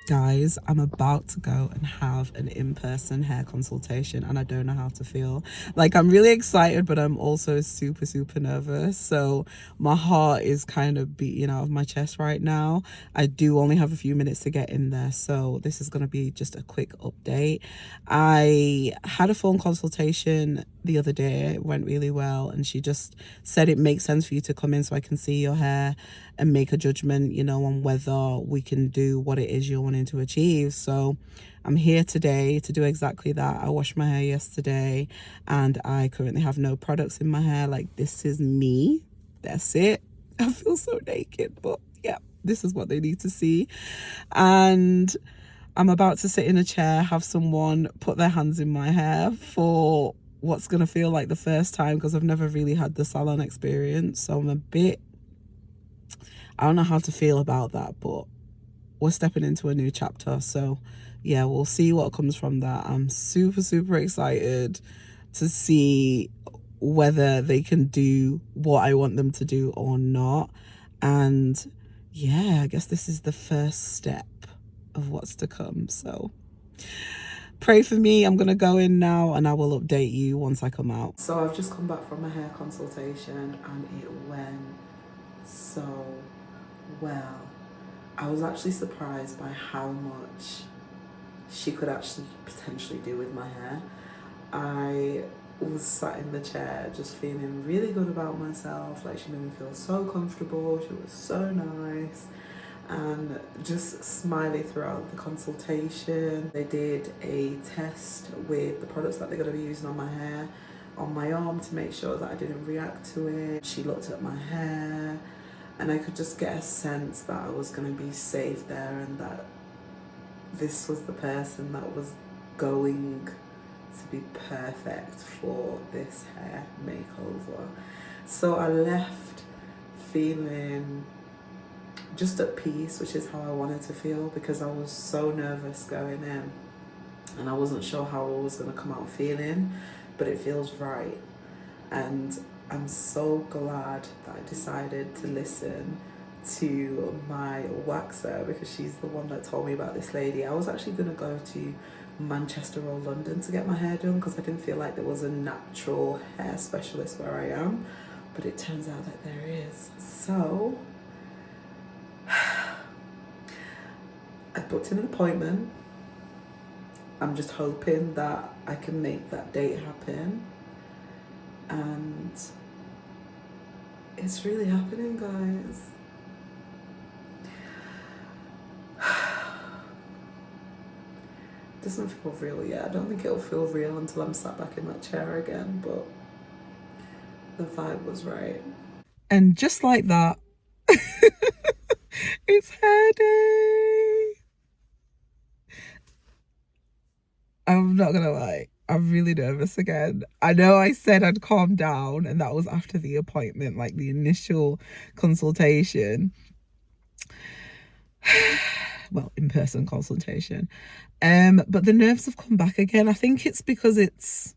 Guys, I'm about to go and have an in-person hair consultation and I don't know how to feel. Like, I'm really excited, but I'm also super nervous. So my heart is kind of beating out of my chest right now. I do only have a few minutes to get in there, so this is going to be just a quick update. I had a phone consultation the other day. It went really well, and she just said it makes sense for you to come in so I can see your hair and make a judgment, you know, on whether we can do what it is you're wanting to achieve. So I'm here today to do exactly that. I washed my hair yesterday and I currently have no products in my hair. Like, this is me. That's it. I feel so naked, but yeah, this is what they need to see. And I'm about to sit in a chair, have someone put their hands in my hair for what's going to feel like the first time, because I've never really had the salon experience. So I don't know how to feel about that, but we're stepping into a new chapter. So yeah, we'll see what comes from that. I'm super excited to see whether they can do what I want them to do or not. And yeah, I guess this is the first step of what's to come. So pray for me. I'm gonna go in now and I will update you once I come out. So I've just come back from a hair consultation and it went so well. I was actually surprised by how much she could actually potentially do with my hair. I was sat in the chair just feeling really good about myself. Like, she made me feel so comfortable. She was so nice and just smiley throughout the consultation. They did a test with the products that they're going to be using on my hair, on my arm, to make sure that I didn't react to it. She looked at my hair and I could just get a sense that I was going to be safe there and that this was the person that was going to be perfect for this hair makeover. So I left feeling just at peace, which is how I wanted to feel, because I was so nervous going in and I wasn't sure how I was going to come out feeling, but it feels right. And I'm so glad that I decided to listen to my waxer, because she's the one that told me about this lady. I was actually going to go to Manchester or London to get my hair done because I didn't feel like there was a natural hair specialist where I am, but it turns out that there is. So I booked in an appointment. I'm just hoping that I can make that date happen. And it's really happening, guys. Doesn't feel real yet. I don't think it'll feel real until I'm sat back in that chair again, but the vibe was right. And just like that, it's hair day. I'm not gonna lie, I'm really nervous again. I know I said I'd calm down, and that was after the appointment, like the initial consultation. Well, in-person consultation. But the nerves have come back again. I think it's because it's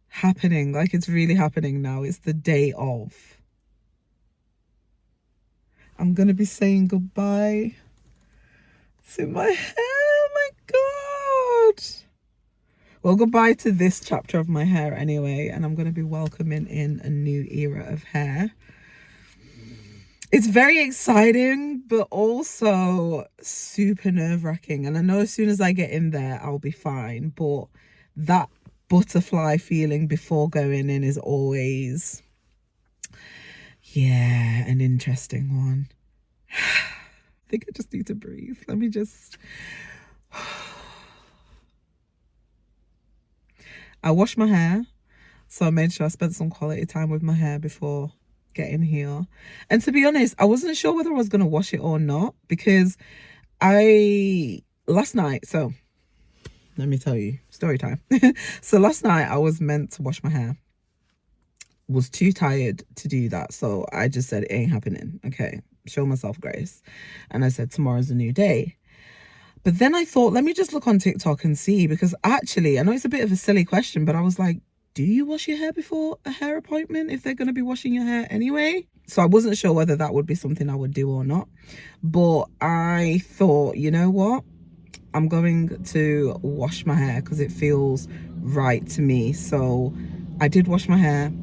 happening. Like, it's really happening now. It's the day of. I'm gonna be saying goodbye to my hair. Oh my God. Well, goodbye to this chapter of my hair anyway, and I'm going to be welcoming in a new era of hair. It's very exciting, but also super nerve-wracking. And I know as soon as I get in there, I'll be fine. But that butterfly feeling before going in is always, yeah, an interesting one. I think I just need to breathe. Let me just... I washed my hair, so I made sure I spent some quality time with my hair before getting here. And to be honest, I wasn't sure whether I was going to wash it or not, because last night, so let me tell you, story time. So last night I was meant to wash my hair, was too tired to do that. So I just said, it ain't happening. Okay, show myself grace. And I said, tomorrow's a new day. But then I thought, let me just look on TikTok and see, because actually, I know it's a bit of a silly question, but I was like, do you wash your hair before a hair appointment if they're going to be washing your hair anyway? So I wasn't sure whether that would be something I would do or not. But I thought, you know what? I'm going to wash my hair because it feels right to me. So I did wash my hair.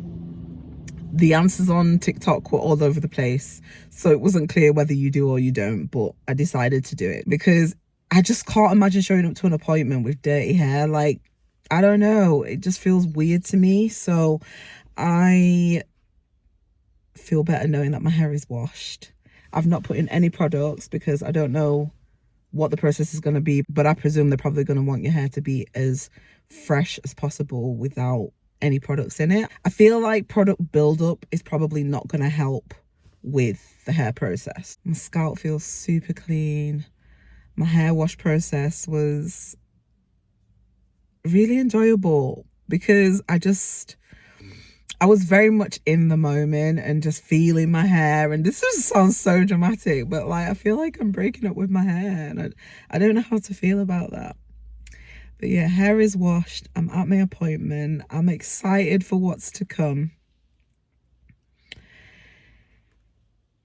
The answers on TikTok were all over the place, so it wasn't clear whether you do or you don't, but I decided to do it because I just can't imagine showing up to an appointment with dirty hair. Like, I don't know, it just feels weird to me. So I feel better knowing that my hair is washed. I've not put in any products because I don't know what the process is going to be, but I presume they're probably going to want your hair to be as fresh as possible without any products in it. I feel like product buildup is probably not going to help with the hair process. My scalp feels super clean. My hair wash process was really enjoyable because I was very much in the moment and just feeling my hair. And this just sounds so dramatic, but like I feel like I'm breaking up with my hair, and I don't know how to feel about that. But yeah, hair is washed. I'm at my appointment. I'm excited for what's to come.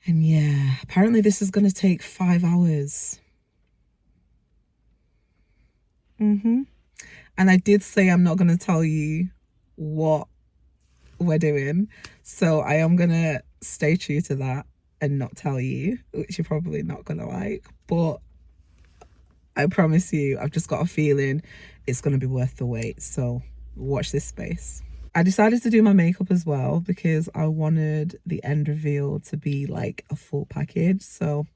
And yeah, apparently this is going to take 5 hours. And I did say I'm not going to tell you what we're doing. So I am going to stay true to that and not tell you, which you're probably not going to like. But I promise you, I've just got a feeling it's going to be worth the wait. So watch this space. I decided to do my makeup as well because I wanted the end reveal to be like a full package. So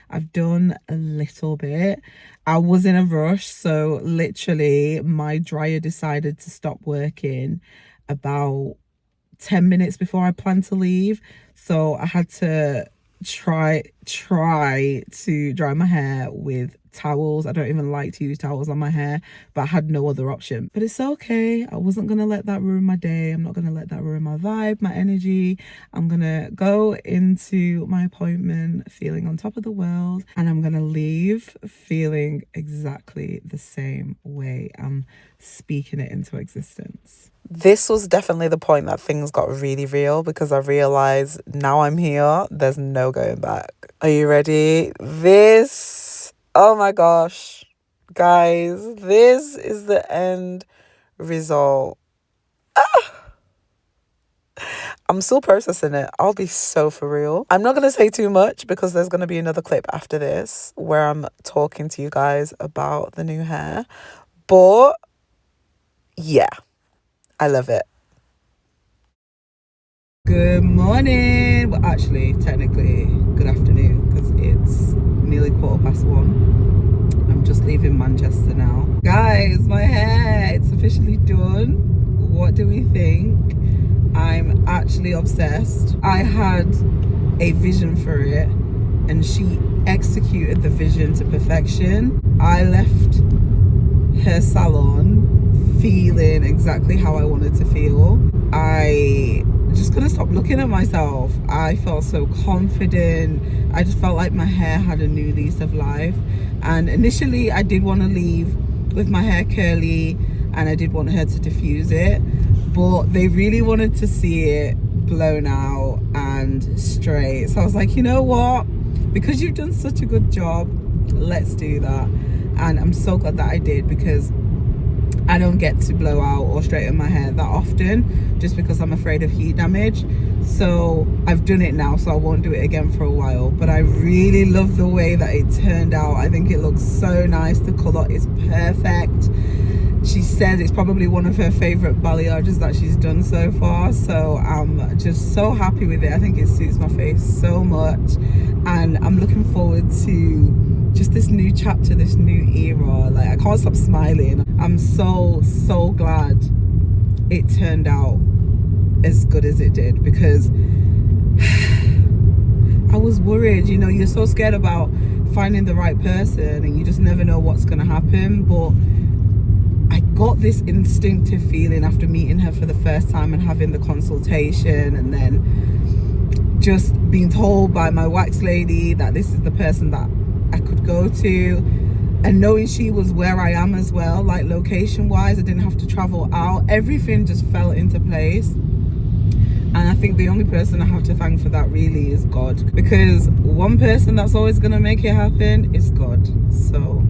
I've done a little bit. I was in a rush. So literally my dryer decided to stop working about 10 minutes before I planned to leave. So I had to try to dry my hair with towels. I don't even like to use towels on my hair, but I had no other option. But it's okay. I wasn't going to let that ruin my day. I'm not going to let that ruin my vibe, my energy. I'm going to go into my appointment feeling on top of the world, and I'm going to leave feeling exactly the same way. I'm speaking it into existence. This was definitely the point that things got really real because I realized now I'm here, there's no going back. Are you ready? Oh my gosh, guys, this is the end result. I'm still processing it. I'll be so for real. I'm not going to say too much because there's going to be another clip after this where I'm talking to you guys about the new hair. But yeah, I love it. Good morning. Well, actually, technically, good afternoon because it's nearly 1:15. I'm just leaving Manchester now. Guys, my hair, it's officially done. What do we think? I'm actually obsessed. I had a vision for it and she executed the vision to perfection. I left her salon feeling exactly how I wanted to feel. I just couldn't stop looking at myself. I felt so confident. I just felt like my hair had a new lease of life. And initially I did want to leave with my hair curly and I did want her to diffuse it, but they really wanted to see it blown out and straight. So I was like, you know what? Because you've done such a good job, let's do that. And I'm so glad that I did because I don't get to blow out or straighten my hair that often just because I'm afraid of heat damage. So I've done it now, so I won't do it again for a while. But I really love the way that it turned out. I think it looks so nice. The colour is perfect. She said it's probably one of her favourite balayages that she's done so far. So I'm just so happy with it. I think it suits my face so much. And I'm looking forward to just this new chapter, this new era. Like, I can't stop smiling. I'm so glad it turned out as good as it did because I was worried. You know, you're so scared about finding the right person and you just never know what's going to happen. But I got this instinctive feeling after meeting her for the first time and having the consultation, and then just being told by my wax lady that this is the person that I could go to, and knowing she was where I am as well, like location wise, I didn't have to travel out. Everything just fell into place. And I think the only person I have to thank for that really is God, because one person that's always going to make it happen is God. So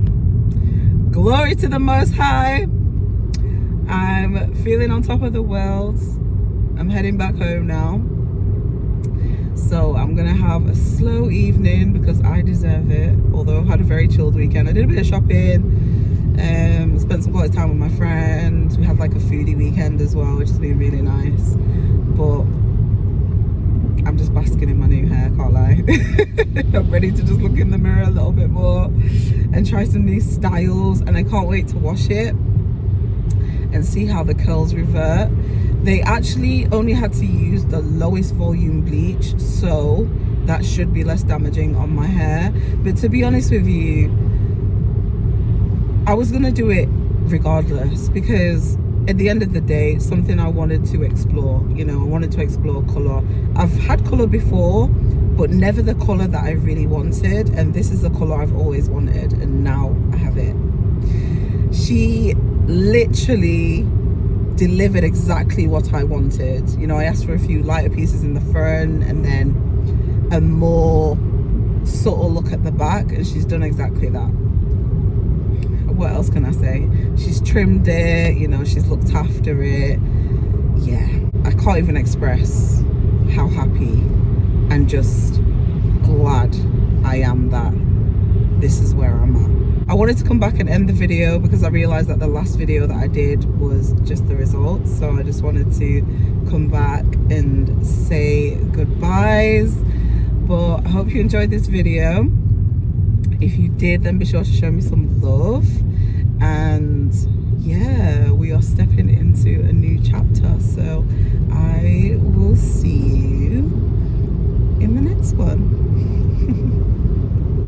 glory to the Most High. I'm feeling on top of the world. I'm heading back home now. So I'm gonna have a slow evening because I deserve it. Although I've had a very chilled weekend. I did a bit of shopping, spent some quality time with my friends. We had like a foodie weekend as well, which has been really nice. But I'm just basking in my new hair, can't lie. I'm ready to just look in the mirror a little bit more and try some new styles, and I can't wait to wash it and see how the curls revert. They actually only had to use the lowest volume bleach, so that should be less damaging on my hair. But to be honest with you, I was gonna do it regardless, because at the end of the day, it's something I wanted to explore. You know, I wanted to explore color. I've had color before, but never the color that I really wanted, and this is the color I've always wanted, and now I have it. She literally delivered exactly what I wanted. You know, I asked for a few lighter pieces in the front and then a more subtle look at the back, and she's done exactly that. What else can I say? She's trimmed it, you know, she's looked after it. Yeah, I can't even express how happy and just glad I am that this is where I'm at. I wanted to come back and end the video because I realized that the last video that I did was just the results, so I just wanted to come back and say goodbyes. But I hope you enjoyed this video. If you did, then be sure to show me some love. And yeah, we are stepping into a new chapter, so I will see you in the next one.